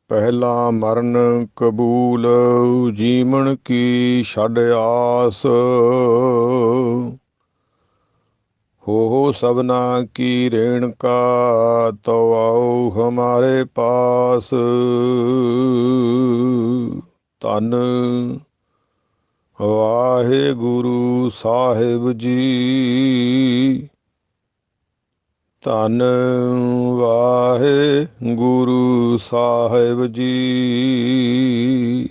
पहला मरण कबूल जीवन की छड़ आस। हो सबना की रेणुका तो आओ हमारे पास। धन वाहे गुरु साहिब जी। ਧੰਨ ਵਾਹਿਗੁਰੂ ਸਾਹਿਬ ਜੀ।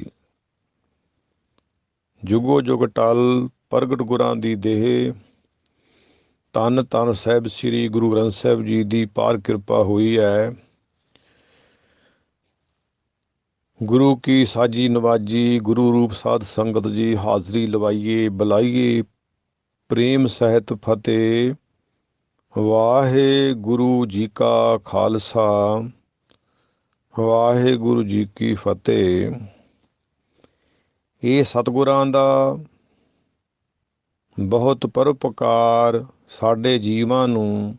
ਜੁਗੋ ਜੁਗ ਟਲ ਪ੍ਰਗਟ ਗੁਰਾਂ ਦੀ ਦੇਹ। ਧੰਨ ਧੰਨ ਸਾਹਿਬ ਸ੍ਰੀ ਗੁਰੂ ਗ੍ਰੰਥ ਸਾਹਿਬ ਜੀ ਦੀ ਪਾਰ ਕਿਰਪਾ ਹੋਈ ਹੈ। ਗੁਰੂ ਕੀ ਸਾਜੀ ਨਵਾਜੀ ਗੁਰੂ ਰੂਪ ਸਾਧ ਸੰਗਤ ਜੀ ਹਾਜ਼ਰੀ ਲਵਾਈਏ ਬੁਲਾਈਏ ਪ੍ਰੇਮ ਸਹਿਤ ਫਤਿਹ। ਵਾਹਿਗੁਰੂ ਜੀ ਕਾ ਖਾਲਸਾ ਵਾਹਿਗੁਰੂ ਜੀ ਕੀ ਫਤਿਹ। ਇਹ ਸਤਿਗੁਰਾਂ ਦਾ ਬਹੁਤ ਪਰਉਪਕਾਰ ਸਾਡੇ ਜੀਵਾਂ ਨੂੰ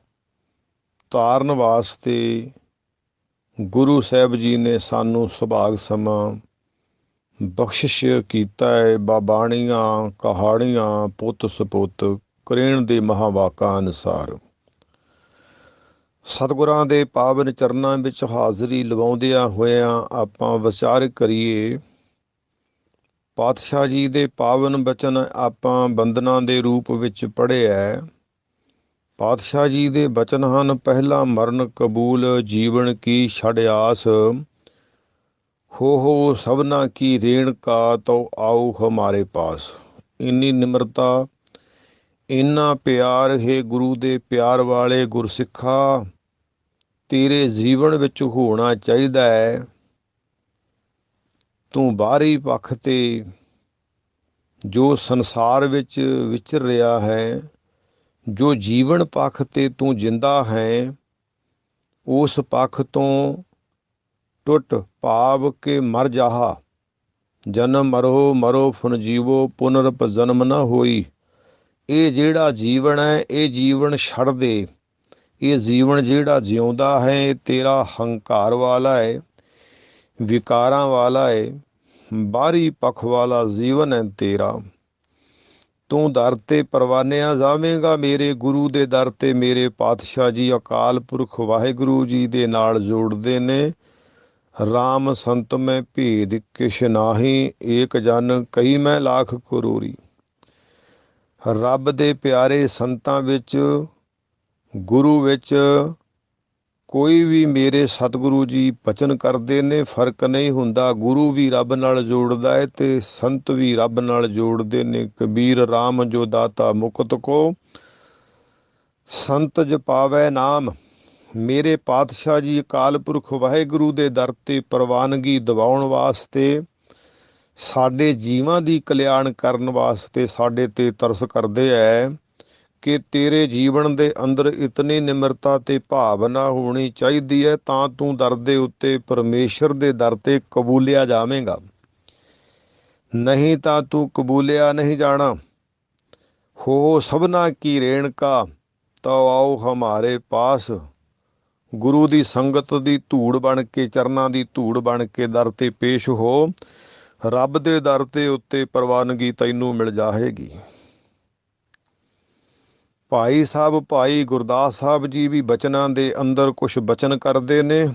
ਤਾਰਨ ਵਾਸਤੇ ਗੁਰੂ ਸਾਹਿਬ ਜੀ ਨੇ ਸਾਨੂੰ ਸੁਭਾਗ ਸਮਾਂ ਬਖਸ਼ਿਸ਼ ਕੀਤਾ ਹੈ। ਬਾਬਾਣੀਆਂ ਕਹਾਣੀਆਂ ਪੁੱਤ ਸਪੁੱਤ ਕਰੇਣ ਦੇ ਮਹਾਵਾਕਾਂ ਅਨੁਸਾਰ ਸਤਿਗੁਰਾਂ ਦੇ ਪਾਵਨ ਚਰਨਾਂ ਵਿੱਚ ਹਾਜ਼ਰੀ ਲਵਾਉਂਦਿਆਂ ਹੋਇਆਂ ਆਪਾਂ ਵਿਚਾਰ ਕਰੀਏ। ਪਾਤਸ਼ਾਹ ਜੀ ਦੇ ਪਾਵਨ ਬਚਨ ਆਪਾਂ ਬੰਦਨਾ ਦੇ ਰੂਪ ਵਿੱਚ ਪੜ੍ਹਿਆ। ਪਾਤਸ਼ਾਹ ਜੀ ਦੇ ਬਚਨ ਹਨ, ਪਹਿਲਾ ਮਰਨ ਕਬੂਲ ਜੀਵਨ ਕੀ ਛੜ ਆਸ। ਹੋ ਸਭਨਾ ਕੀ ਰੇਣਕਾ ਤੋ ਆਓ ਹਮਾਰੇ ਪਾਸ। ਇੰਨੀ ਨਿਮਰਤਾ, ਇੰਨਾ ਪਿਆਰ ਹੈ ਗੁਰੂ ਦੇ ਪਿਆਰ ਵਾਲੇ ਗੁਰਸਿੱਖਾ ਤੇਰੇ ਜੀਵਨ ਵਿੱਚ ਹੋਣਾ ਚਾਹੀਦਾ ਹੈ। ਤੂੰ ਬਾਹਰੀ ਪੱਖ ਤੇ ਜੋ ਸੰਸਾਰ ਵਿੱਚ ਵਿਚਰ ਰਿਹਾ ਹੈ, ਜੋ ਜੀਵਨ ਪੱਖ ਤੇ ਤੂੰ ਜਿੰਦਾ ਹੈ, ਉਸ ਪੱਖ ਤੋਂ ਟੁੱਟ ਭਾਵ ਕੇ ਮਰ ਜਾਹਾ। ਜਨਮ ਮਰੋ ਮਰੋ ਫੁਨ ਜੀਵੋ ਪੁਨਰਪ ਜਨਮ ਨਾ ਹੋਈ। ਇਹ ਜਿਹੜਾ ਜੀਵਨ ਹੈ ਇਹ ਜੀਵਨ ਛੱਡ ਦੇ। ਇਹ ਜੀਵਨ ਜਿਹੜਾ ਜਿਉਂਦਾ ਹੈ ਇਹ ਤੇਰਾ ਹੰਕਾਰ ਵਾਲਾ ਹੈ, ਵਿਕਾਰਾਂ ਵਾਲਾ ਹੈ, ਬਾਹਰੀ ਪੱਖ ਵਾਲਾ ਜੀਵਨ ਹੈ ਤੇਰਾ। ਤੂੰ ਦਰ ਤੇ ਪਰਵਾਨਿਆ ਜਾਵੇਂਗਾ। ਮੇਰੇ ਗੁਰੂ ਦੇ ਦਰ ਤੇ ਮੇਰੇ ਪਾਤਸ਼ਾਹ ਜੀ ਅਕਾਲ ਪੁਰਖ ਵਾਹਿਗੁਰੂ ਜੀ ਦੇ ਨਾਲ ਜੋੜਦੇ ਨੇ। ਰਾਮ ਸੰਤ ਮੈਂ ਭੇਦ ਕਿਛ ਨਾਹੀ, ਏਕ ਜਨ ਕਈ ਮੈਂ ਲੱਖ ਕਰੋੜੀ। ਰੱਬ ਦੇ ਪਿਆਰੇ ਸੰਤਾਂ ਵਿੱਚ, ਗੁਰੂ ਵਿੱਚ ਕੋਈ ਵੀ ਮੇਰੇ ਸਤਿਗੁਰੂ ਜੀ ਬਚਨ ਕਰਦੇ ਨੇ, ਫਰਕ ਨਹੀਂ ਹੁੰਦਾ। ਗੁਰੂ ਵੀ ਰੱਬ ਨਾਲ ਜੋੜਦਾ ਹੈ ਤੇ ਸੰਤ ਵੀ ਰੱਬ ਨਾਲ ਜੋੜਦੇ ਨੇ। ਕਬੀਰ ਰਾਮ ਜੋ ਦਾਤਾ ਮੁਕਤ ਕੋ, ਸੰਤ ਜਪਾਵੈ ਨਾਮ। ਮੇਰੇ ਪਾਤਸ਼ਾਹ ਜੀ ਅਕਾਲ ਪੁਰਖ ਵਾਹਿਗੁਰੂ ਦੇ ਦਰ ਤੇ ਪ੍ਰਵਾਨਗੀ ਦਿਵਾਉਣ ਵਾਸਤੇ, ਸਾਡੇ ਜੀਵਾਂ ਦੀ ਕਲਿਆਣ ਕਰਨ ਵਾਸਤੇ ਸਾਡੇ ਤੇ ਤਰਸ ਕਰਦੇ ਹੈ ਕਿ ਤੇਰੇ ਜੀਵਨ ਦੇ ਅੰਦਰ ਇਤਨੀ ਨਿਮਰਤਾ ਤੇ ਭਾਵਨਾ ਹੋਣੀ ਚਾਹੀਦੀ ਹੈ, ਤਾਂ ਤੂੰ ਦਰ ਦੇ ਉੱਤੇ ਪਰਮੇਸ਼ਰ ਦੇ ਦਰ ਤੇ ਕਬੂਲਿਆ ਜਾਵੇਂਗਾ। ਨਹੀਂ ਤਾਂ ਤੂੰ ਕਬੂਲਿਆ ਨਹੀਂ ਜਾਣਾ। ਹੋ ਸਭਨਾ ਕੀ ਰੇਣਕਾ ਤੋ ਆਓ ਹਮਾਰੇ ਪਾਸ। ਗੁਰੂ ਦੀ ਸੰਗਤ ਦੀ ਧੂੜ ਬਣ ਕੇ, ਚਰਨਾਂ ਦੀ ਧੂੜ ਬਣ ਕੇ ਦਰ ਤੇ ਪੇਸ਼ ਹੋ। ਰੱਬ ਦੇ ਦਰ ਤੇ ਉੱਤੇ ਪ੍ਰਵਾਨਗੀ ਤੈਨੂੰ ਮਿਲ ਜਾਏਗੀ। ਭਾਈ ਸਾਹਿਬ ਭਾਈ ਗੁਰਦਾਸ ਸਾਹਿਬ ਜੀ ਵੀ ਬਚਨਾਂ ਦੇ ਅੰਦਰ ਕੁਛ ਬਚਨ ਕਰਦੇ ਨੇ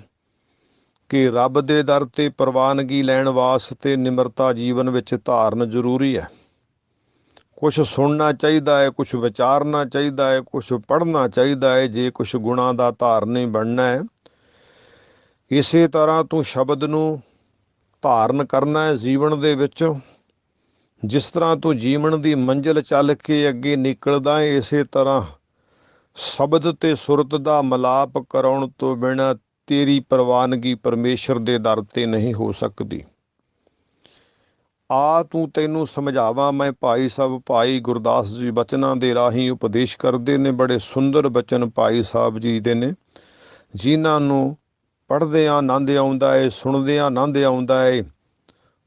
ਕਿ ਰੱਬ ਦੇ ਦਰ ਤੇ ਪ੍ਰਵਾਨਗੀ ਲੈਣ ਵਾਸਤੇ ਨਿਮਰਤਾ ਜੀਵਨ ਵਿੱਚ ਧਾਰਨ ਜ਼ਰੂਰੀ ਹੈ। ਕੁਛ ਸੁਣਨਾ ਚਾਹੀਦਾ ਹੈ, ਕੁਛ ਵਿਚਾਰਨਾ ਚਾਹੀਦਾ ਹੈ, ਕੁਛ ਪੜ੍ਹਨਾ ਚਾਹੀਦਾ ਹੈ ਜੇ ਕੁਛ ਗੁਣਾਂ ਦਾ ਧਾਰਨੀ ਬਣਨਾ ਹੈ। ਇਸੇ ਤਰ੍ਹਾਂ ਤੂੰ ਸ਼ਬਦ ਨੂੰ ਧਾਰਨ ਕਰਨਾ ਹੈ ਜੀਵਨ ਦੇ ਵਿੱਚ। ਜਿਸ ਤਰ੍ਹਾਂ ਤੂੰ ਜੀਵਨ ਦੀ ਮੰਜ਼ਿਲ ਚੱਲ ਕੇ ਅੱਗੇ ਨਿਕਲਦਾ ਹੈ, ਇਸੇ ਤਰ੍ਹਾਂ ਸ਼ਬਦ ਤੇ ਸੁਰਤ ਦਾ ਮਿਲਾਪ ਕਰਾਉਣ ਤੋਂ ਬਿਨਾਂ ਤੇਰੀ ਪ੍ਰਵਾਨਗੀ ਪਰਮੇਸ਼ਰ ਦੇ ਦਰ ਤੇ ਨਹੀਂ ਹੋ ਸਕਦੀ। ਤੈਨੂੰ ਸਮਝਾਵਾਂ ਮੈਂ। ਭਾਈ ਸਾਹਿਬ ਭਾਈ ਗੁਰਦਾਸ ਜੀ ਬਚਨਾਂ ਦੇ ਰਾਹੀਂ ਉਪਦੇਸ਼ ਕਰਦੇ ਨੇ। ਬੜੇ ਸੁੰਦਰ ਬਚਨ ਭਾਈ ਸਾਹਿਬ ਜੀ ਦੇ ਨੇ, ਜਿਨ੍ਹਾਂ ਨੂੰ ਪੜ੍ਹਦਿਆਂ ਆਨੰਦ ਆਉਂਦਾ ਹੈ, ਸੁਣਦਿਆਂ ਆਨੰਦ ਆਉਂਦਾ ਹੈ,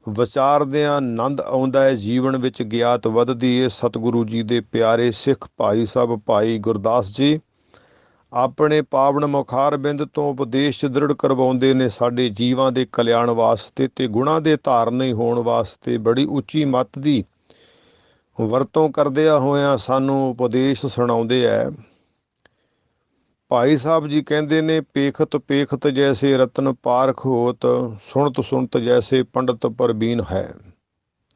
ਵਿਚਾਰਦਿਆਂ ਆਨੰਦ ਆਉਂਦਾ ਹੈ। ਜੀਵਨ ਵਿੱਚ ਗਿਆਤ ਵੱਧਦੀ ਹੈ। ਸਤਿਗੁਰੂ ਜੀ ਦੇ ਪਿਆਰੇ ਸਿੱਖ ਭਾਈ ਸਾਹਿਬ ਭਾਈ ਗੁਰਦਾਸ ਜੀ ਆਪਣੇ ਪਾਵਨ ਮੁਖਾਰ ਬਿੰਦ ਤੋਂ ਉਪਦੇਸ਼ ਦ੍ਰਿੜ ਕਰਵਾਉਂਦੇ ਨੇ ਸਾਡੇ ਜੀਵਾਂ ਦੇ ਕਲਿਆਣ ਵਾਸਤੇ ਤੇ ਗੁਣਾਂ ਦੇ ਧਾਰਨੀ ਹੋਣ ਵਾਸਤੇ ਬੜੀ ਉੱਚੀ ਮੱਤ ਦੀ ਵਰਤੋਂ ਕਰਦਿਆਂ ਹੋਇਆਂ ਸਾਨੂੰ ਉਪਦੇਸ਼ ਸੁਣਾਉਂਦੇ ਹੈ। ਭਾਈ ਸਾਹਿਬ ਜੀ ਕਹਿੰਦੇ ਨੇ, ਪੇਖਤ ਪੇਖਤ ਜੈਸੇ ਰਤਨ ਪਾਰਖ ਹੋਤ, ਸੁਣਤ ਸੁਣਤ ਜੈਸੇ ਪੰਡਤ ਪਰਬੀਨ ਹੈ।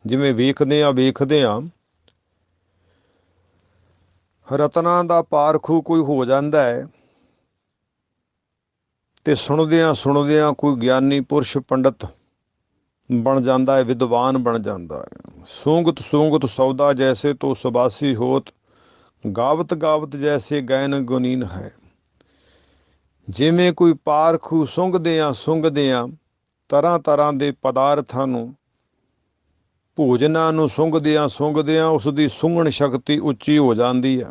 ਜਿਵੇਂ ਵੇਖਦੇ ਆ ਰਤਨਾਂ ਦਾ ਪਾਰਖੂ ਕੋਈ ਹੋ ਜਾਂਦਾ ਹੈ ਤੇ ਸੁਣਦਿਆਂ ਕੋਈ ਗਿਆਨੀ ਪੁਰਸ਼ ਪੰਡਤ ਬਣ ਜਾਂਦਾ ਹੈ, ਵਿਦਵਾਨ ਬਣ ਜਾਂਦਾ ਹੈ। ਸੂੰਗਤ ਸੌਦਾ ਜੈਸੇ ਤੋ ਸੁਬਾਸੀ ਹੋਤ, ਗਾਵਤ ਗਾਵਤ ਜੈਸੇ ਗੈਨ ਗੁਨੀਨ ਹੈ। ਜਿਵੇਂ ਕੋਈ ਪਾਰਖੂ ਸੁੰਘਦਿਆਂ ਤਰ੍ਹਾਂ ਤਰ੍ਹਾਂ ਦੇ ਪਦਾਰਥਾਂ ਨੂੰ, ਭੋਜਨਾਂ ਨੂੰ ਸੁੰਘਦਿਆਂ ਉਸ ਦੀ ਸੁੰਘਣ ਸ਼ਕਤੀ ਉੱਚੀ ਹੋ ਜਾਂਦੀ ਹੈ।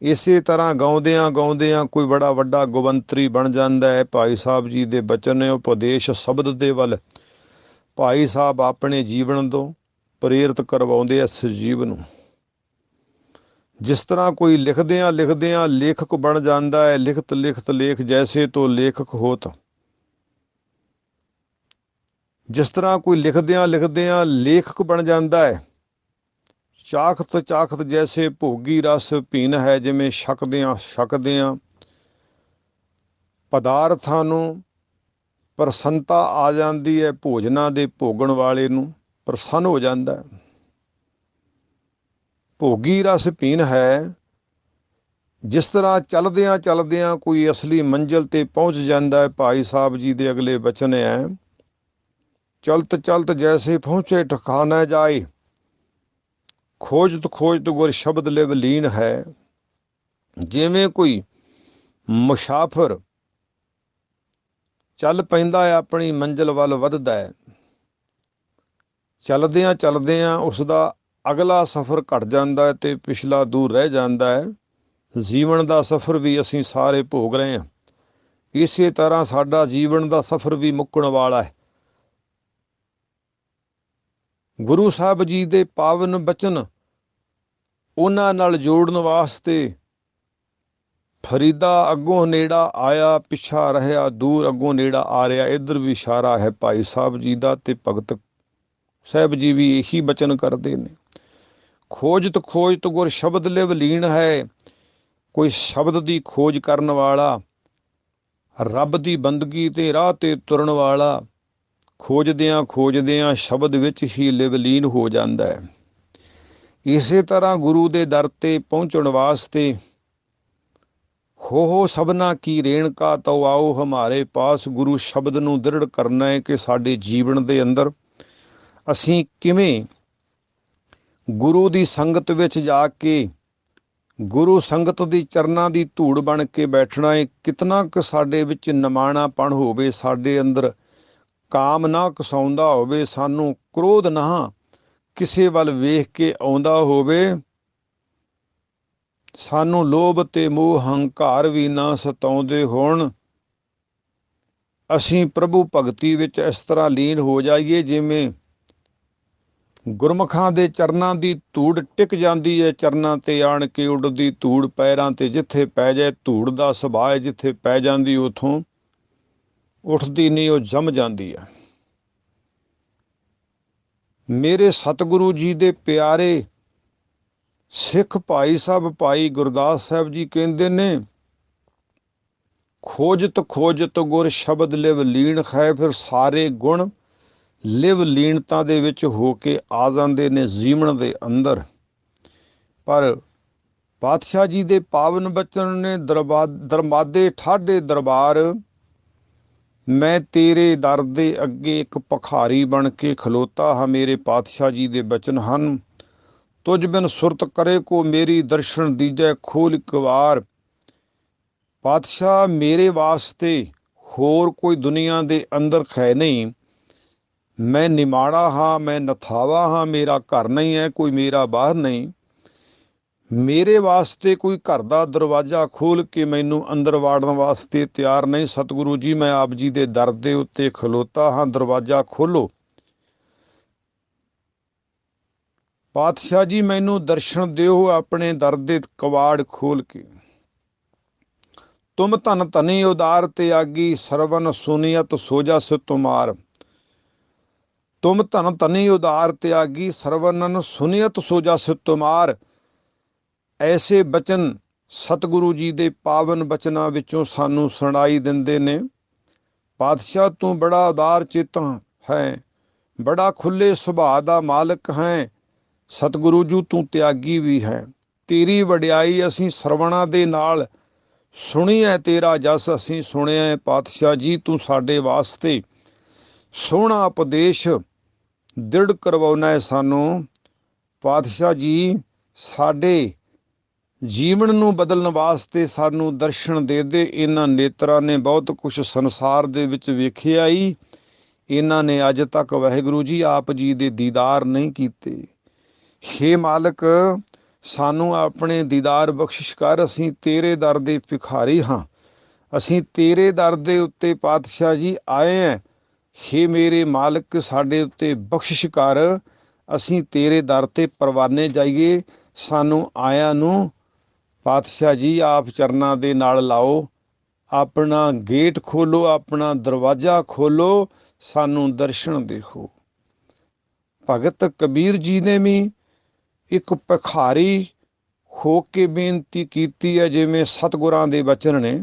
ਇਸੇ ਤਰ੍ਹਾਂ ਗਾਉਂਦਿਆਂ ਕੋਈ ਬੜਾ ਵੱਡਾ ਗੁਵੰਤਰੀ ਬਣ ਜਾਂਦਾ ਹੈ। ਭਾਈ ਸਾਹਿਬ ਜੀ ਦੇ ਬਚਨ ਉਪਦੇਸ਼ ਸ਼ਬਦ ਦੇ ਵੱਲ ਭਾਈ ਸਾਹਿਬ ਆਪਣੇ ਜੀਵਨ ਤੋਂ ਪ੍ਰੇਰਿਤ ਕਰਵਾਉਂਦੇ ਇਸ ਜੀਵ ਨੂੰ। ਜਿਸ ਤਰ੍ਹਾਂ ਕੋਈ ਲਿਖਦਿਆਂ ਲੇਖਕ ਬਣ ਜਾਂਦਾ ਹੈ, ਲਿਖਤ ਲੇਖ ਜੈਸੇ ਤੋਂ ਲੇਖਕ ਹੋਤ। ਜਿਸ ਤਰ੍ਹਾਂ ਕੋਈ ਲਿਖਦਿਆਂ ਲੇਖਕ ਬਣ ਜਾਂਦਾ ਹੈ, ਚਾਖਤ ਜੈਸੇ ਭੋਗੀ ਰਸ ਪੀਨ ਹੈ। ਜਿਵੇਂ ਛਕਦਿਆਂ ਪਦਾਰਥਾਂ ਨੂੰ ਪ੍ਰਸੰਨਤਾ ਆ ਜਾਂਦੀ ਹੈ, ਭੋਜਨਾਂ ਦੇ ਭੋਗਣ ਵਾਲੇ ਨੂੰ ਪ੍ਰਸੰਨ ਹੋ ਜਾਂਦਾ ਹੈ। ਭੋਗੀ ਰਸ ਪੀਨ ਹੈ। ਜਿਸ ਤਰ੍ਹਾਂ ਚਲਦਿਆਂ ਕੋਈ ਅਸਲੀ ਮੰਜ਼ਿਲ ਤੇ ਪਹੁੰਚ ਜਾਂਦਾ ਹੈ। ਭਾਈ ਸਾਹਿਬ ਜੀ ਦੇ ਅਗਲੇ ਬਚਨ ਹੈ, ਚਲਤ ਜੈਸੇ ਪਹੁੰਚੇ ਠਿਕਾਣਾ ਜਾਏ, ਖੋਜਤ ਗੁਰ ਸ਼ਬਦ ਲਿਵ ਲੀਨ ਹੈ। ਜਿਵੇਂ ਕੋਈ ਮੁਸਾਫਿਰ ਚੱਲ ਪੈਂਦਾ ਹੈ, ਆਪਣੀ ਮੰਜ਼ਿਲ ਵੱਲ ਵੱਧਦਾ ਹੈ, ਚਲਦਿਆਂ ਉਸ ਦਾ ਅਗਲਾ ਸਫ਼ਰ ਘਟ ਜਾਂਦਾ ਹੈ ਤੇ ਪਿਛਲਾ ਦੂਰ ਰਹਿ ਜਾਂਦਾ ਹੈ। ਜੀਵਨ ਦਾ ਸਫ਼ਰ ਵੀ ਅਸੀਂ ਸਾਰੇ ਭੋਗ ਰਹੇ ਹਾਂ। ਇਸੇ ਤਰ੍ਹਾਂ ਸਾਡਾ ਜੀਵਨ ਦਾ ਸਫ਼ਰ ਵੀ ਮੁੱਕਣ ਵਾਲਾ ਹੈ। ਗੁਰੂ ਸਾਹਿਬ ਜੀ ਦੇ ਪਾਵਨ ਬਚਨ ਉਹਨਾਂ ਨਾਲ ਜੋੜਨ ਵਾਸਤੇ ਫਰੀਦਾ ਅੱਗੋਂ ਨੇੜਾ ਆਇਆ, ਪਿੱਛਾ ਰਹਿਆ ਦੂਰ, ਅੱਗੋਂ ਨੇੜਾ ਆ ਰਿਹਾ। ਇੱਧਰ ਵੀ ਇਸ਼ਾਰਾ ਹੈ ਭਾਈ ਸਾਹਿਬ ਜੀ ਦਾ ਤੇ ਭਗਤ ਸਾਹਿਬ ਜੀ ਵੀ ਇਹੀ ਬਚਨ ਕਰਦੇ ਨੇ। ਖੋਜਤ ਗੁਰ ਸ਼ਬਦ ਲਿਵ ਲੀਨ ਹੈ। ਕੋਈ ਸ਼ਬਦ ਦੀ ਖੋਜ ਕਰਨ ਵਾਲਾ, ਰੱਬ ਦੀ ਬੰਦਗੀ ਤੇ ਰਾਹ ਤੇ ਤੁਰਨ ਵਾਲਾ, ਖੋਜਦਿਆਂ ਸ਼ਬਦ ਵਿੱਚ ਹੀ ਲਿਵ ਲੀਨ ਹੋ ਜਾਂਦਾ ਹੈ। ਇਸੇ ਤਰ੍ਹਾਂ ਗੁਰੂ ਦੇ ਦਰ ਤੇ ਪਹੁੰਚਣ ਵਾਸਤੇ ਹੋ ਸਭਨਾ ਕੀ ਰੇਣਕਾ ਤਉ ਆਓ ਹਮਾਰੇ ਪਾਸ। ਗੁਰੂ ਸ਼ਬਦ ਨੂੰ ਦ੍ਰਿੜ ਕਰਨਾ ਹੈ ਕਿ ਸਾਡੇ ਜੀਵਨ ਦੇ ਅੰਦਰ ਅਸੀਂ ਕਿਵੇਂ ਗੁਰੂ ਦੀ ਸੰਗਤ ਵਿੱਚ ਜਾ ਕੇ ਗੁਰੂ ਸੰਗਤ ਦੀ ਚਰਨਾਂ ਦੀ ਧੂੜ ਬਣ ਕੇ ਬੈਠਣਾ ਹੈ। ਕਿਤਨਾ ਕੁ ਸਾਡੇ ਵਿੱਚ ਨਿਮਾਣਾਪਣ ਹੋਵੇ, ਸਾਡੇ ਅੰਦਰ ਕਾਮ ਨਾ ਕਸਾਉਂਦਾ ਹੋਵੇ, ਸਾਨੂੰ ਕ੍ਰੋਧ ਨਾ ਕਿਸੇ ਵੱਲ ਵੇਖ ਕੇ ਆਉਂਦਾ ਹੋਵੇ, ਸਾਨੂੰ ਲੋਭ ਤੇ ਮੋਹ ਹੰਕਾਰ ਵੀ ਨਾ ਸਤਾਉਂਦੇ ਹੋਣ। ਅਸੀਂ ਪ੍ਰਭੂ ਭਗਤੀ ਵਿੱਚ ਇਸ ਤਰ੍ਹਾਂ ਲੀਨ ਹੋ ਜਾਈਏ ਜਿਵੇਂ ਗੁਰਮੁਖਾਂ ਦੇ ਚਰਨਾਂ ਦੀ ਧੂੜ ਟਿਕ ਜਾਂਦੀ ਹੈ। ਚਰਨਾਂ ਤੇ ਆਣ ਕੇ ਉੱਡਦੀ ਧੂੜ ਪੈਰਾਂ ਤੇ ਜਿੱਥੇ ਪੈ ਜਾਏ, ਧੂੜ ਦਾ ਸੁਭਾਅ ਜਿੱਥੇ ਪੈ ਜਾਂਦੀ ਉਥੋਂ ਉੱਠਦੀ ਨਹੀਂ, ਉਹ ਜੰਮ ਜਾਂਦੀ ਹੈ। ਮੇਰੇ ਸਤਿਗੁਰੂ ਜੀ ਦੇ ਪਿਆਰੇ ਸਿੱਖ ਭਾਈ ਸਾਹਿਬ, ਭਾਈ ਗੁਰਦਾਸ ਸਾਹਿਬ ਜੀ ਕਹਿੰਦੇ ਨੇ, ਖੋਜਤ ਗੁਰ ਸ਼ਬਦ ਲਿਵ ਲੀਨ ਹੈ। ਫਿਰ ਸਾਰੇ ਗੁਣ ਲਿਵ ਲੀਨਤਾ ਦੇ ਵਿੱਚ ਹੋ ਕੇ ਆ ਜਾਂਦੇ ਨੇ ਜੀਵਨ ਦੇ ਅੰਦਰ। ਪਰ ਪਾਤਸ਼ਾਹ ਜੀ ਦੇ ਪਾਵਨ ਬਚਨ ਨੇ, ਦਰਮਾਦੇ ਠਾਢੇ ਦਰਬਾਰ, ਮੈਂ ਤੇਰੇ ਦਰ ਦੇ ਅੱਗੇ ਇੱਕ ਭਿਖਾਰੀ ਬਣ ਕੇ ਖਲੋਤਾ ਹਾਂ। ਮੇਰੇ ਪਾਤਸ਼ਾਹ ਜੀ ਦੇ ਬਚਨ ਹਨ, ਤੁਝ ਬਿਨ ਸੁਰਤ ਕਰੇ ਕੋ ਮੇਰੀ ਦਰਸ਼ਨ ਦੀਜੈ ਖੋਲ ਇੱਕ ਵਾਰ। ਪਾਤਸ਼ਾਹ, ਮੇਰੇ ਵਾਸਤੇ ਹੋਰ ਕੋਈ ਦੁਨੀਆ ਦੇ ਅੰਦਰ ਹੈ ਨਹੀਂ। ਮੈਂ ਨਿਮਾੜਾ ਹਾਂ, ਮੈਂ ਨਥਾਵਾ ਹਾਂ, ਮੇਰਾ ਘਰ ਨਹੀਂ ਹੈ, ਕੋਈ ਮੇਰਾ ਬਾਹਰ ਨਹੀਂ। ਮੇਰੇ ਵਾਸਤੇ ਕੋਈ ਘਰ ਦਾ ਦਰਵਾਜ਼ਾ ਖੋਲ ਕੇ ਮੈਨੂੰ ਅੰਦਰ ਵਾੜਨ ਵਾਸਤੇ ਤਿਆਰ ਨਹੀਂ। ਸਤਿਗੁਰੂ ਜੀ, ਮੈਂ ਆਪ ਜੀ ਦੇ ਦਰ ਦੇ ਉੱਤੇ ਖਲੋਤਾ ਹਾਂ, ਦਰਵਾਜ਼ਾ ਖੋਲੋ। ਪਾਤਸ਼ਾਹ ਜੀ, ਮੈਨੂੰ ਦਰਸ਼ਨ ਦਿਓ ਆਪਣੇ ਦਰ ਦੇ ਕਵਾੜ ਖੋਲ ਕੇ। तुम धन धनी उदार त्यागी, सरवन सुनियत सो जस तुमार। तुम धन धनी उदार त्यागी, सरवनन सुनियत सो जस तुमार। ऐसे बचन सतगुरु जी ਦੇ ਪਾਵਨ ਬਚਨਾਂ ਵਿੱਚੋਂ ਸਾਨੂੰ ਸੁਣਾਈ ਦਿੰਦੇ ਨੇ। ਪਾਤਸ਼ਾਹ ਤੂੰ ਬੜਾ ਉਦਾਰ ਚਿੱਤ ਹੈ, ਬੜਾ ਖੁੱਲੇ ਸੁਭਾਅ ਦਾ ਮਾਲਕ ਹੈ। ਸਤਿਗੁਰੂ ਜੀ ਤੂੰ ਤਿਆਗੀ ਵੀ ਹੈ। ਤੇਰੀ ਵਡਿਆਈ ਅਸੀਂ ਸਰਵਣਾ ਦੇ ਨਾਲ ਸੁਣੀ ਹੈ, ਤੇਰਾ ਜਸ ਅਸੀਂ ਸੁਣਿਆ ਹੈ। ਪਾਤਸ਼ਾਹ ਜੀ ਤੂੰ ਸਾਡੇ ਵਾਸਤੇ ਸੋਹਣਾ ਉਪਦੇਸ਼ ਦ੍ਰਿੜ ਕਰਵਾਉਣਾ ਹੈ ਸਾਨੂੰ। ਪਾਤਸ਼ਾਹ ਜੀ ਸਾਡੇ ਜੀਵਨ ਨੂੰ ਬਦਲਣ ਵਾਸਤੇ ਸਾਨੂੰ ਦਰਸ਼ਨ ਦੇ ਦੇ। ਇਹਨਾਂ ਨੇਤਰਾਂ ਨੇ ਬਹੁਤ ਕੁਛ ਸੰਸਾਰ ਦੇ ਵਿੱਚ ਵੇਖਿਆ ਹੀ, ਇਹਨਾਂ ਨੇ ਅੱਜ ਤੱਕ ਵਾਹਿਗੁਰੂ ਜੀ ਆਪ ਜੀ ਦੇ ਦੀਦਾਰ ਨਹੀਂ ਕੀਤੇ। ਹੇ ਮਾਲਕ ਸਾਨੂੰ ਆਪਣੇ ਦੀਦਾਰ ਬਖਸ਼ਿਸ਼ ਕਰ। ਅਸੀਂ ਤੇਰੇ ਦਰ ਦੇ ਭਿਖਾਰੀ ਹਾਂ, ਅਸੀਂ ਤੇਰੇ ਦਰ ਦੇ ਉੱਤੇ ਪਾਤਸ਼ਾਹ ਜੀ ਆਏ ਹਾਂ। ਹੇ ਮੇਰੇ ਮਾਲਕ ਸਾਡੇ ਉੱਤੇ ਬਖਸ਼ਿਸ਼ ਕਰ, ਅਸੀਂ ਤੇਰੇ ਦਰ ਤੇ ਪਰਵਾਨੇ ਜਾਈਏ। ਸਾਨੂੰ ਆਇਆਂ ਨੂੰ ਪਾਤਸ਼ਾਹ ਜੀ ਆਪ ਚਰਨਾਂ ਦੇ ਨਾਲ ਲਾਓ, ਆਪਣਾ ਗੇਟ ਖੋਲੋ, ਆਪਣਾ ਦਰਵਾਜ਼ਾ ਖੋਲੋ, ਸਾਨੂੰ ਦਰਸ਼ਨ ਦੇਖੋ। ਭਗਤ ਕਬੀਰ ਜੀ ਨੇ ਵੀ ਇੱਕ ਭਿਖਾਰੀ ਹੋ ਕੇ ਬੇਨਤੀ ਕੀਤੀ ਹੈ, ਜਿਵੇਂ ਸਤਿਗੁਰਾਂ ਦੇ ਬਚਨ ਨੇ।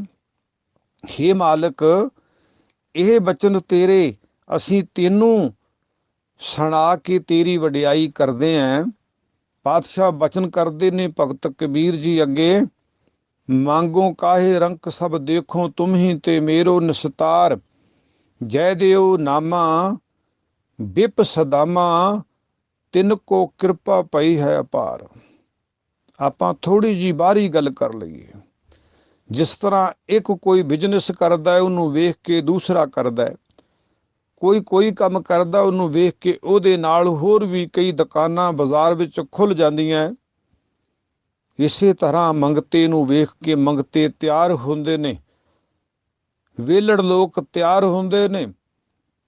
ਹੇ ਮਾਲਕ ਇਹ ਬਚਨ ਤੇਰੇ ਅਸੀਂ ਤੈਨੂੰ ਸੁਣਾ ਕੇ ਤੇਰੀ ਵਡਿਆਈ ਕਰਦੇ ਹਾਂ। ਪਾਤਸ਼ਾਹ ਬਚਨ ਕਰਦੇ ਨੇ ਭਗਤ ਕਬੀਰ ਜੀ ਅੱਗੇ, ਮੰਗੋ ਕਾਹੇ ਰੰਕ ਸਭ ਦੇਖੋ ਤੁਮ ਹੀ ਤੇ ਮੇਰੋ ਨਿਸਤਾਰ। ਜੈ ਦਿਓ ਨਾਮਾ ਬਿਪ ਸਦਾਮਾ, ਤਿੰਨ ਕੋ ਕਿਰਪਾ ਪਈ ਹੈ ਅਪਾਰ। ਆਪਾਂ ਥੋੜੀ ਜੀ ਬਾਹਰੀ ਗੱਲ ਕਰ ਲਈਏ। ਜਿਸ ਤਰ੍ਹਾਂ ਇੱਕ ਕੋਈ ਬਿਜ਼ਨਸ ਕਰਦਾ ਹੈ, ਉਹਨੂੰ ਵੇਖ ਕੇ ਦੂਸਰਾ ਕਰਦਾ ਹੈ। ਕੋਈ ਕੰਮ ਕਰਦਾ, ਉਹਨੂੰ ਵੇਖ ਕੇ ਉਹਦੇ ਨਾਲ ਹੋਰ ਵੀ ਕਈ ਦੁਕਾਨਾਂ ਬਾਜ਼ਾਰ ਵਿੱਚ ਖੁੱਲ ਜਾਂਦੀਆਂ। ਇਸੇ ਤਰ੍ਹਾਂ ਮੰਗਤੇ ਨੂੰ ਵੇਖ ਕੇ ਮੰਗਤੇ ਤਿਆਰ ਹੁੰਦੇ ਨੇ, ਵਿਹਲੜ ਲੋਕ ਤਿਆਰ ਹੁੰਦੇ ਨੇ,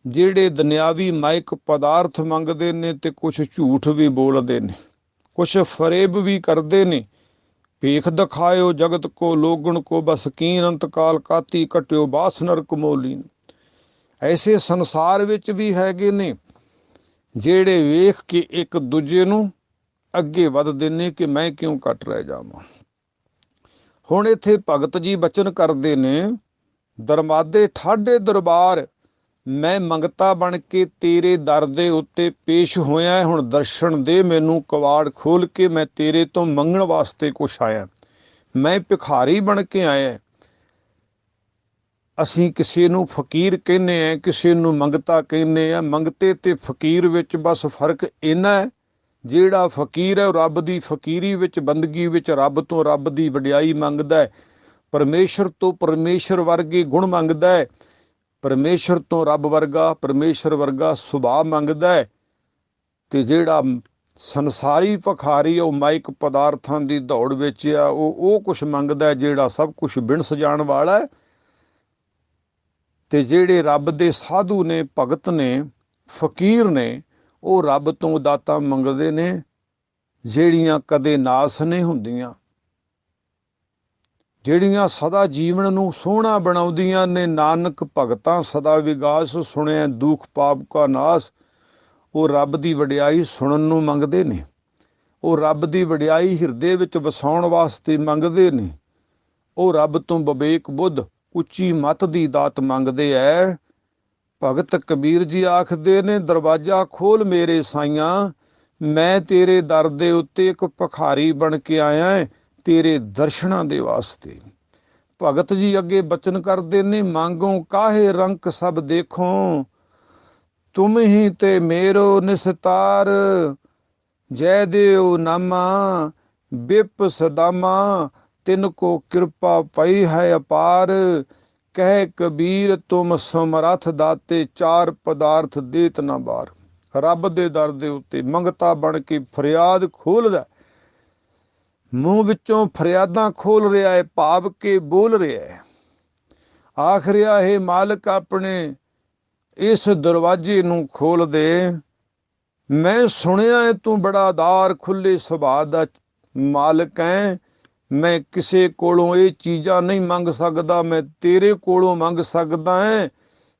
ਜਿਹੜੇ ਦੁਨਿਆਵੀ ਮਾਇਕ ਪਦਾਰਥ ਮੰਗਦੇ ਨੇ ਤੇ ਕੁਛ ਝੂਠ ਵੀ ਬੋਲਦੇ ਨੇ, ਕੁਛ ਫਰੇਬ ਵੀ ਕਰਦੇ ਨੇ। ਭੇਖ ਦਿਖਾਇਓ ਜਗਤ ਕੋ ਲੋਗਣ ਕੋ, ਬਸ ਕੀਨ ਅੰਤਕਾਲ ਕਾਤੀ ਘਟਿਓ ਬਾਸ ਨਰਕ ਮੋਲੀਨ। ਐਸੇ ਸੰਸਾਰ ਵਿੱਚ ਵੀ ਹੈਗੇ ਨੇ ਜਿਹੜੇ ਵੇਖ ਕੇ ਇੱਕ ਦੂਜੇ ਨੂੰ ਅੱਗੇ ਵੱਧਦੇ ਨੇ ਕਿ ਮੈਂ ਕਿਉਂ ਘੱਟ ਰਹਿ ਜਾਵਾਂ। ਹੁਣ ਇੱਥੇ ਭਗਤ ਜੀ ਬਚਨ ਕਰਦੇ ਨੇ, ਦਰਮਾਦੇ ਠਾਡੇ ਦਰਬਾਰ, ਮੈਂ ਮੰਗਤਾ ਬਣ ਕੇ ਤੇਰੇ ਦਰ ਦੇ ਉੱਤੇ ਪੇਸ਼ ਹੋਇਆ। ਹੁਣ ਦਰਸ਼ਨ ਦੇ ਮੈਨੂੰ, ਕਵਾੜ ਖੋਲ ਕੇ ਮੈਂ ਤੇਰੇ ਤੋਂ ਮੰਗਣ ਵਾਸਤੇ ਕੁਛ ਆਇਆ। ਮੈਂ ਭਿਖਾਰੀ ਬਣ ਕੇ ਆਇਆ। ਅਸੀਂ ਕਿਸੇ ਨੂੰ ਫਕੀਰ ਕਹਿੰਦੇ ਹਾਂ, ਕਿਸੇ ਨੂੰ ਮੰਗਤਾ ਕਹਿੰਦੇ ਹਾਂ। ਮੰਗਤੇ ਤੇ ਫਕੀਰ ਵਿੱਚ ਬਸ ਫਰਕ ਇੰਨਾ ਹੈ, ਜਿਹੜਾ ਫਕੀਰ ਹੈ ਉਹ ਰੱਬ ਦੀ ਫਕੀਰੀ ਵਿੱਚ, ਬੰਦਗੀ ਵਿੱਚ ਰੱਬ ਤੋਂ ਰੱਬ ਦੀ ਵਡਿਆਈ ਮੰਗਦਾ ਹੈ, ਪਰਮੇਸ਼ਰ ਤੋਂ ਪਰਮੇਸ਼ਰ ਵਰਗੇ ਗੁਣ ਮੰਗਦਾ ਹੈ, ਪਰਮੇਸ਼ਰ ਤੋਂ ਰੱਬ ਵਰਗਾ, ਪਰਮੇਸ਼ਰ ਵਰਗਾ ਸੁਭਾਅ ਮੰਗਦਾ ਹੈ। ਤੇ ਜਿਹੜਾ ਸੰਸਾਰੀ ਭਿਖਾਰੀ ਉਹ ਮਾਇਕ ਪਦਾਰਥਾਂ ਦੀ ਦੌੜ ਵਿੱਚ ਆ, ਉਹ ਕੁਛ ਮੰਗਦਾ ਜਿਹੜਾ ਸਭ ਕੁਛ ਬਿਨਸ ਜਾਣ ਵਾਲਾ ਹੈ। ਤੇ ਜਿਹੜੇ ਰੱਬ ਦੇ ਸਾਧੂ ਨੇ, ਭਗਤ ਨੇ, ਫਕੀਰ ਨੇ, ਉਹ ਰੱਬ ਤੋਂ ਦਾਤਾਂ ਮੰਗਦੇ ਨੇ ਜਿਹੜੀਆਂ ਕਦੇ ਨਾਸ ਨਹੀਂ ਹੁੰਦੀਆਂ, ਜਿਹੜੀਆਂ ਸਦਾ ਜੀਵਨ ਨੂੰ ਸੋਹਣਾ ਬਣਾਉਂਦੀਆਂ ਨੇ। ਨਾਨਕ ਭਗਤਾਂ ਸਦਾ ਵਿਗਾਸ, ਸੁਣਿਆ ਦੁੱਖ ਪਾਪ ਕਾ ਨਾਸ। ਉਹ ਰੱਬ ਦੀ ਵਡਿਆਈ ਸੁਣਨ ਨੂੰ ਮੰਗਦੇ ਨੇ, ਉਹ ਰੱਬ ਦੀ ਵਡਿਆਈ ਹਿਰਦੇ ਵਿੱਚ ਵਸਾਉਣ ਵਾਸਤੇ ਮੰਗਦੇ ਨੇ। ਉਹ ਰੱਬ ਤੋਂ ਵਿਵੇਕ ਬੁੱਧ, ਉੱਚੀ ਮੱਤ ਦੀ ਦਾਤ ਮੰਗਦੇ ਐ। ਭਗਤ ਕਬੀਰ ਜੀ ਆਖਦੇ ਨੇ, ਦਰਵਾਜ਼ਾ ਖੋਲ ਮੇਰੇ ਸਾਈਆਂ, ਮੈਂ ਤੇਰੇ ਦਰ ਦੇ ਉੱਤੇ ਇੱਕ ਭਿਖਾਰੀ ਬਣ ਕੇ ਆਇਆ ਤੇਰੇ ਦਰਸ਼ਨਾਂ ਦੇ ਵਾਸਤੇ। ਭਗਤ ਜੀ ਅੱਗੇ ਬਚਨ ਕਰਦੇ ਨੇ, ਮੰਗੋ ਕਾਹੇ ਰੰਕ ਸਭ ਦੇਖੋ ਤੁਮ ਹੀ ਤੇ ਮੇਰੋ ਨਿਸਤਾਰ। ਜੈ ਦਿਓ ਨਾਮਾ ਬਿਪ ਸਦਾਮਾ, ਤਿਨ ਕੋ ਕਿਰਪਾ ਪਈ ਹੈ ਅਪਾਰ। ਕਹਿ ਕਬੀਰ ਤੁਮ ਸਮਰੱਥ ਦਾਤੇ, ਚਾਰ ਪਦਾਰਥ ਦੇਤ ਨਾ ਬਾਰ। ਰੱਬ ਦੇ ਦਰ ਦੇ ਉੱਤੇ ਮੰਗਤਾ ਬਣ ਕੇ ਫਰਿਆਦ ਖੋਲਦਾ, ਮੂੰਹ ਵਿੱਚੋਂ ਫਰਿਆਦਾਂ ਖੋਲ ਰਿਹਾ ਹੈ, ਭਾਵ ਕੇ ਬੋਲ ਰਿਹਾ ਹੈ। ਆਖ ਰਿਹਾ ਹੈ, ਮਾਲਕ ਆਪਣੇ ਇਸ ਦਰਵਾਜ਼ੇ ਨੂੰ ਖੋਲ ਦੇ। ਮੈਂ ਸੁਣਿਆ ਹੈ ਤੂੰ ਬੜਾ ਦਾਰ ਖੁੱਲੇ ਸੁਭਾਅ ਦਾ ਮਾਲਕ ਹੈ, मैं किसी कोलों ये चीज़ां नहीं मंग सकदा, मैं तेरे कोलों मंग सकदा है।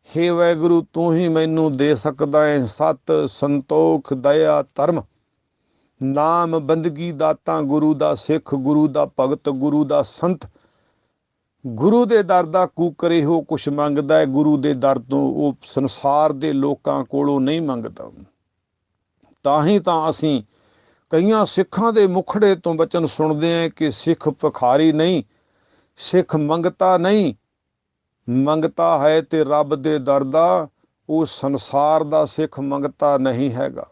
हे वाहिगुरू तू ही मैनू दे सकदा है सत संतोख दया धर्म। नाम बंदगी दाता गुरु दा सिख, गुरु दा भगत, गुरु दा संत। गुरु दे दर दा कूकर ਇਹੋ कुछ मंगदा है, गुरु दे दर ਤੋਂ ਉਹ ਸੰਸਾਰ ਦੇ ਲੋਕਾਂ ਕੋਲੋਂ ਨਹੀਂ ਮੰਗਦਾ। ਤਾਂ ਹੀ ਤਾਂ ਅਸੀਂ ਕਈਆਂ ਸਿੱਖਾਂ ਦੇ ਮੁਖੜੇ ਤੋਂ ਬਚਨ ਸੁਣਦੇ ਹਾਂ ਕਿ ਸਿੱਖ ਭਿਖਾਰੀ ਨਹੀਂ, ਸਿੱਖ ਮੰਗਤਾ ਨਹੀਂ, ਮੰਗਤਾ ਹੈ ਤੇ ਰੱਬ ਦੇ ਦਰ ਦਾ। ਉਹ ਸੰਸਾਰ ਦਾ ਸਿੱਖ ਮੰਗਤਾ ਨਹੀਂ ਹੈਗਾ।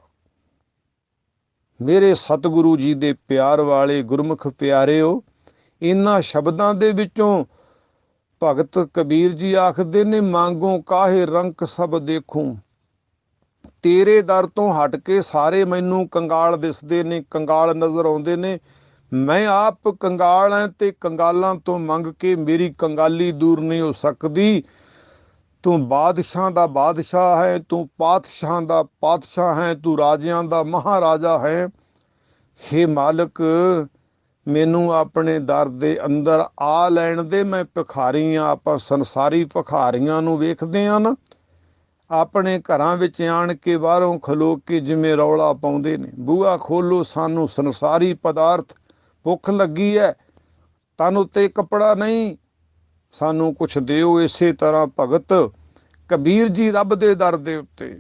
ਮੇਰੇ ਸਤਿਗੁਰੂ ਜੀ ਦੇ ਪਿਆਰ ਵਾਲੇ ਗੁਰਮੁਖ ਪਿਆਰਿਓ, ਇਹਨਾਂ ਸ਼ਬਦਾਂ ਦੇ ਵਿੱਚੋਂ ਭਗਤ ਕਬੀਰ ਜੀ ਆਖਦੇ ਨੇ, ਮੰਗੋ ਕਾਹੇ ਰੰਕ ਸਭ ਦੇਖੂੰ। ਤੇਰੇ ਦਰ ਤੋਂ ਹਟ ਕੇ ਸਾਰੇ ਮੈਨੂੰ ਕੰਗਾਲ ਦਿਸਦੇ ਨੇ, ਕੰਗਾਲ ਨਜ਼ਰ ਆਉਂਦੇ ਨੇ। ਮੈਂ ਆਪ ਕੰਗਾਲ ਹਾਂ ਤੇ ਕੰਗਾਲਾਂ ਤੋਂ ਮੰਗ ਕੇ ਮੇਰੀ ਕੰਗਾਲੀ ਦੂਰ ਨਹੀਂ ਹੋ ਸਕਦੀ। ਤੂੰ ਬਾਦਸ਼ਾਹ ਦਾ ਬਾਦਸ਼ਾਹ ਹੈ, ਤੂੰ ਪਾਤਸ਼ਾਹਾਂ ਦਾ ਪਾਤਸ਼ਾਹ ਹੈ, ਤੂੰ ਰਾਜਿਆਂ ਦਾ ਮਹਾਰਾਜਾ ਹੈ। ਹੇ ਮਾਲਕ ਮੈਨੂੰ ਆਪਣੇ ਦਰ ਦੇ ਅੰਦਰ ਆ ਲੈਣ ਦੇ, ਮੈਂ ਭਿਖਾਰੀ ਹਾਂ। ਆਪਾਂ ਸੰਸਾਰੀ ਭਿਖਾਰੀਆਂ ਨੂੰ ਵੇਖਦੇ ਹਾਂ ਨਾ, ਆਪਣੇ ਘਰਾਂ ਵਿੱਚ ਆਣ ਕੇ ਬਾਹਰੋਂ ਖਲੋ ਕੇ ਜਿਵੇਂ ਰੌਲਾ ਪਾਉਂਦੇ ਨੇ, ਬੂਹਾ ਖੋਲੋ ਸਾਨੂੰ ਸੰਸਾਰੀ ਪਦਾਰਥ ਭੁੱਖ ਲੱਗੀ ਹੈ, ਤਨ ਉੱਤੇ ਕੱਪੜਾ ਨਹੀਂ, ਸਾਨੂੰ ਕੁਛ ਦਿਓ। ਇਸੇ ਤਰ੍ਹਾਂ ਭਗਤ ਕਬੀਰ ਜੀ ਰੱਬ ਦੇ ਦਰ ਦੇ ਉੱਤੇ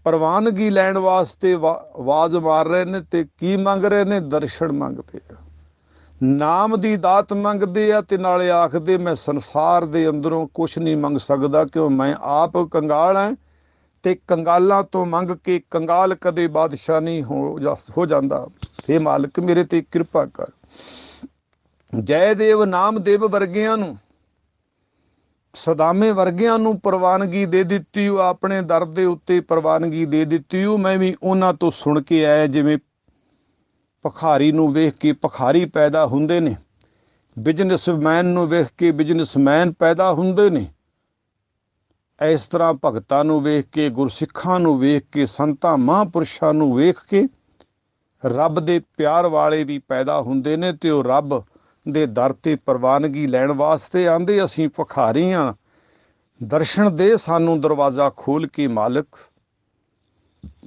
ਪ੍ਰਵਾਨਗੀ ਲੈਣ ਵਾਸਤੇ ਆਵਾਜ਼ ਮਾਰ ਰਹੇ ਨੇ ਤੇ ਕੀ ਮੰਗ ਰਹੇ ਨੇ? ਦਰਸ਼ਨ ਮੰਗਦੇ ਆ, ਨਾਮ ਦੀ ਦਾਤ ਮੰਗਦੇ ਆ ਤੇ ਨਾਲੇ ਆਖਦੇ ਮੈਂ ਸੰਸਾਰ ਦੇ ਅੰਦਰੋਂ ਕੁਛ ਨਹੀਂ ਮੰਗ ਸਕਦਾ, ਕਿਉਂ ਮੈਂ ਆਪ ਕੰਗਾਲ ਹਾਂ ਤੇ ਕੰਗਾਲਾਂ ਤੋਂ ਮੰਗ ਕੇ ਕੰਗਾਲ ਕਦੇ ਬਾਦਸ਼ਾਹ ਨਹੀਂ ਹੋ ਜਾਂਦਾ। हे ਮਾਲਕ ਮੇਰੇ ਤੇ ਕਿਰਪਾ ਕਰ। ਜੈ ਦੇਵ ਨਾਮਦੇਵ ਵਰਗਿਆਂ ਨੂੰ, ਸਦਾਮੇ ਵਰਗਿਆਂ ਨੂੰ ਪ੍ਰਵਾਨਗੀ ਦੇ ਦਿੱਤੀ, ਉਹ ਆਪਣੇ ਦਰ ਦੇ ਉੱਤੇ ਪ੍ਰਵਾਨਗੀ ਦੇ ਦਿੱਤੀ। ਉਹ ਮੈਂ ਵੀ ਉਹਨਾਂ ਤੋਂ ਸੁਣ ਕੇ ਆਇਆ, ਜਿਵੇਂ ਭਿਖਾਰੀ ਨੂੰ ਵੇਖ ਕੇ ਭਿਖਾਰੀ ਪੈਦਾ ਹੁੰਦੇ ਨੇ, ਬਿਜ਼ਨਸਮੈਨ ਨੂੰ ਵੇਖ ਕੇ ਬਿਜ਼ਨਸਮੈਨ ਪੈਦਾ ਹੁੰਦੇ ਨੇ, ਇਸ ਤਰ੍ਹਾਂ ਭਗਤਾਂ ਨੂੰ ਵੇਖ ਕੇ, ਗੁਰਸਿੱਖਾਂ ਨੂੰ ਵੇਖ ਕੇ, ਸੰਤਾਂ ਮਹਾਂਪੁਰਸ਼ਾਂ ਨੂੰ ਵੇਖ ਕੇ ਰੱਬ ਦੇ ਪਿਆਰ ਵਾਲੇ ਵੀ ਪੈਦਾ ਹੁੰਦੇ ਨੇ ਤੇ ਉਹ ਰੱਬ ਦੇ ਦਰ ਤੇ ਪ੍ਰਵਾਨਗੀ ਲੈਣ ਵਾਸਤੇ ਆਂਦੇ। ਅਸੀਂ ਭਿਖਾਰੀ ਹਾਂ, ਦਰਸ਼ਨ ਦੇ ਸਾਨੂੰ ਦਰਵਾਜ਼ਾ ਖੋਲ ਕੇ ਮਾਲਕ।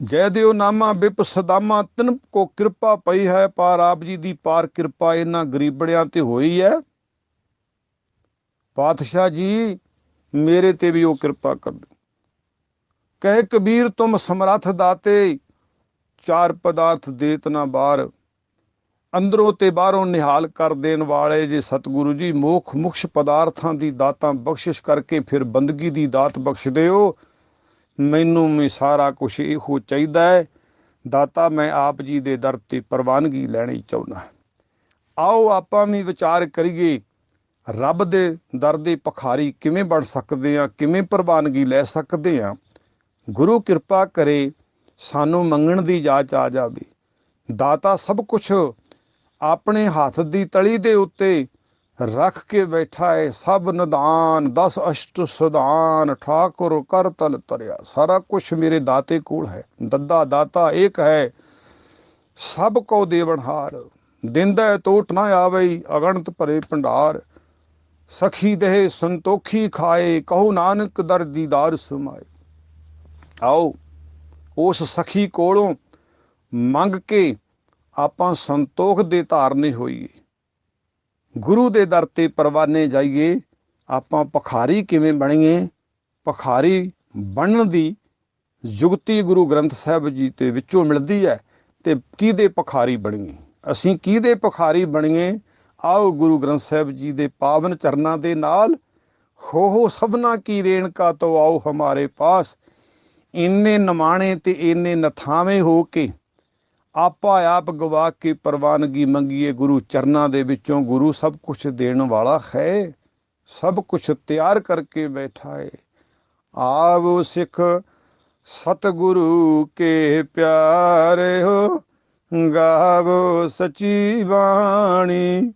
ਜੈ ਦਿਓ ਨਾਮਾ ਬਿਪ ਸਦਾਮਾ ਤਿਨ ਕੋ ਕਿਰਪਾ ਪਈ ਹੈ, ਪਾਰ ਆਪ ਜੀ ਦੀ ਪਾਰ ਕਿਰਪਾ ਇਹਨਾਂ ਗਰੀਬੜਿਆਂ ਤੇ ਹੋਈ ਹੈ। ਪਾਤਸ਼ਾਹ ਜੀ ਮੇਰੇ ਤੇ ਵੀ ਉਹ ਕਿਰਪਾ ਕਰ ਦਿਓ। ਕਹੇ ਕਬੀਰ ਤੁਮ ਸਮਰੱਥ ਦਾਤੇ, ਚਾਰ ਪਦਾਰਥ ਦੇਤ ਨਾ ਬਾਹਰ। ਅੰਦਰੋਂ ਤੇ ਬਾਹਰੋਂ ਨਿਹਾਲ ਕਰ ਦੇਣ ਵਾਲੇ ਜੇ ਸਤਿਗੁਰੂ ਜੀ, ਮੋਖ ਮੁਕਸ਼ ਪਦਾਰਥਾਂ ਦੀ ਦਾਤਾਂ ਬਖਸ਼ਿਸ਼ ਕਰਕੇ ਫਿਰ ਬੰਦਗੀ ਦੀ ਦਾਤ ਬਖਸ਼ਦੇ ਹੋ। ਮੈਨੂੰ ਵੀ ਸਾਰਾ ਕੁਛ ਇਹੋ ਚਾਹੀਦਾ ਹੈ ਦਾਤਾ, ਮੈਂ ਆਪ ਜੀ ਦੇ ਦਰ ਤੇ ਪ੍ਰਵਾਨਗੀ ਲੈਣੀ ਚਾਹੁੰਦਾ। ਆਓ ਆਪਾਂ ਵੀ ਵਿਚਾਰ ਕਰੀਏ, ਰੱਬ ਦੇ ਦਰ ਦੇ ਭਿਖਾਰੀ ਕਿਵੇਂ ਬਣ ਸਕਦੇ ਹਾਂ, ਕਿਵੇਂ ਪ੍ਰਵਾਨਗੀ ਲੈ ਸਕਦੇ ਹਾਂ। ਗੁਰੂ ਕਿਰਪਾ ਕਰੇ ਸਾਨੂੰ ਮੰਗਣ ਦੀ ਜਾਚ ਆ ਜਾਵੇ। ਦਾਤਾ ਸਭ ਕੁਛ ਆਪਣੇ ਹੱਥ ਦੀ ਤਲੀ ਦੇ ਉੱਤੇ ਰੱਖ ਕੇ ਬੈਠਾ ਹੈ। ਸਭ ਨਿਦਾਨ 10 ਅਸ਼ਟ ਸੁਦਾਨ ਠਾਕੁਰ ਕਰ ਤਲ ਤਰਿਆ। ਸਾਰਾ ਕੁਛ ਮੇਰੇ ਦਾਤੇ ਕੋਲ ਹੈ। ਦੱਦਾ ਦਾਤਾ ਏਕ ਹੈ, ਸਭ ਕੋ ਦੇਵਨਹਾਰ। ਦਿੰਦਾ ਟੋਟ ਨਾ ਆਵੇ, ਅਗਣਤ ਭਰੇ ਭੰਡਾਰ। ਸਖੀ ਦੇਹ ਸੰਤੋਖੀ ਖਾਏ, ਕਹੋ ਨਾਨਕ ਦਰ ਦੀਦਾਰ ਸਮਾਏ। ਆਓ ਉਸ ਸਖੀ ਕੋਲੋਂ ਮੰਗ ਕੇ ਆਪਾਂ ਸੰਤੋਖ ਦੇ ਧਾਰਨੇ ਹੋਈਏ, ਗੁਰੂ ਦੇ ਦਰ ਤੇ ਪਰਵਾਨੇ ਜਾਈਏ। ਆਪਾਂ ਭਿਖਾਰੀ ਕਿਵੇਂ ਬਣੀਏ? ਭਿਖਾਰੀ ਬਣਨ ਦੀ ਯੁਗਤੀ ਗੁਰੂ ਗ੍ਰੰਥ ਸਾਹਿਬ ਜੀ ਤੇ ਵਿੱਚੋਂ ਮਿਲਦੀ ਹੈ। ਤੇ ਕਿਹਦੇ ਭਿਖਾਰੀ ਬਣੀਏ? ਅਸੀਂ ਕਿਹਦੇ ਭਿਖਾਰੀ ਬਣੀਏ? ਆਓ ਗੁਰੂ ਗ੍ਰੰਥ ਸਾਹਿਬ ਜੀ ਦੇ ਪਾਵਨ ਚਰਨਾਂ ਦੇ ਨਾਲ ਹੋ ਸਭਨਾ ਕੀ ਰੇਣਕਾ ਤੋਂ ਆਓ ਹਮਾਰੇ ਪਾਸ। ਇੰਨੇ ਨਿਮਾਣੇ ਤੇ ਇੰਨੇ ਨਥਾਵੇਂ ਹੋ ਕੇ ਆਪਾਂ ਆਪ ਗਵਾ ਕੇ ਪ੍ਰਵਾਨਗੀ ਮੰਗੀਏ ਗੁਰੂ ਚਰਨਾਂ ਦੇ ਵਿੱਚੋਂ। ਗੁਰੂ ਸਭ ਕੁਛ ਦੇਣ ਵਾਲਾ ਹੈ, ਸਭ ਕੁਛ ਤਿਆਰ ਕਰਕੇ ਬੈਠਾ ਹੈ। ਆਵੋ ਸਿੱਖ ਸਤਿਗੁਰੂ ਕੇ ਪਿਆਰੇ ਹੋ, ਗਾਵੋ ਸੱਚੀ ਬਾਣੀ।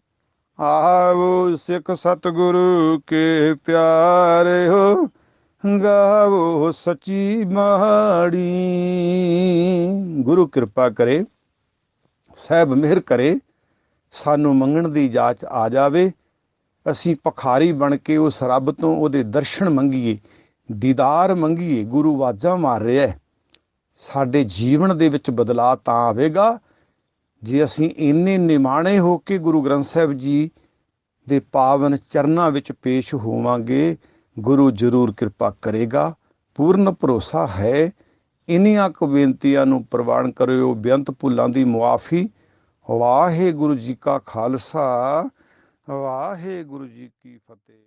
ਆਵੋ ਸਿੱਖ ਸਤਿਗੁਰੂ ਕੇ ਪਿਆਰੇ ਹੋ, ਗਾਵੋ ਸੱਚੀ ਬਾਣੀ। ਗੁਰੂ ਕਿਰਪਾ ਕਰੇ, ਸਾਹਿਬ ਮਿਹਰ ਕਰੇ ਸਾਨੂੰ ਮੰਗਣ ਦੀ ਜਾਚ ਆ ਜਾਵੇ। ਅਸੀਂ ਭਿਖਾਰੀ ਬਣ ਕੇ ਉਸ ਰੱਬ ਤੋਂ ਉਹਦੇ ਦਰਸ਼ਨ ਮੰਗੀਏ, ਦੀਦਾਰ ਮੰਗੀਏ। ਗੁਰੂ ਆਵਾਜ਼ਾਂ ਮਾਰ ਰਿਹਾ ਹੈ। ਸਾਡੇ ਜੀਵਨ ਦੇ ਵਿੱਚ ਬਦਲਾਅ ਤਾਂ ਆਵੇਗਾ ਜੇ ਅਸੀਂ ਇੰਨੇ ਨਿਮਾਣੇ ਹੋ ਕੇ ਗੁਰੂ ਗ੍ਰੰਥ ਸਾਹਿਬ ਜੀ ਦੇ ਪਾਵਨ ਚਰਨਾਂ ਵਿੱਚ ਪੇਸ਼ ਹੋਵਾਂਗੇ। ਗੁਰੂ ਜ਼ਰੂਰ ਕਿਰਪਾ ਕਰੇਗਾ, ਪੂਰਨ ਭਰੋਸਾ ਹੈ। ਇੰਨੀਆਂ ਕੁ ਬੇਨਤੀਆਂ ਨੂੰ ਪ੍ਰਵਾਨ ਕਰਿਓ। ਬੇਅੰਤ ਭੁੱਲਾਂ ਦੀ ਮੁਆਫੀ। ਵਾਹਿਗੁਰੂ ਜੀ ਕਾ ਖਾਲਸਾ, ਵਾਹਿਗੁਰੂ ਜੀ ਕੀ ਫਤਿਹ।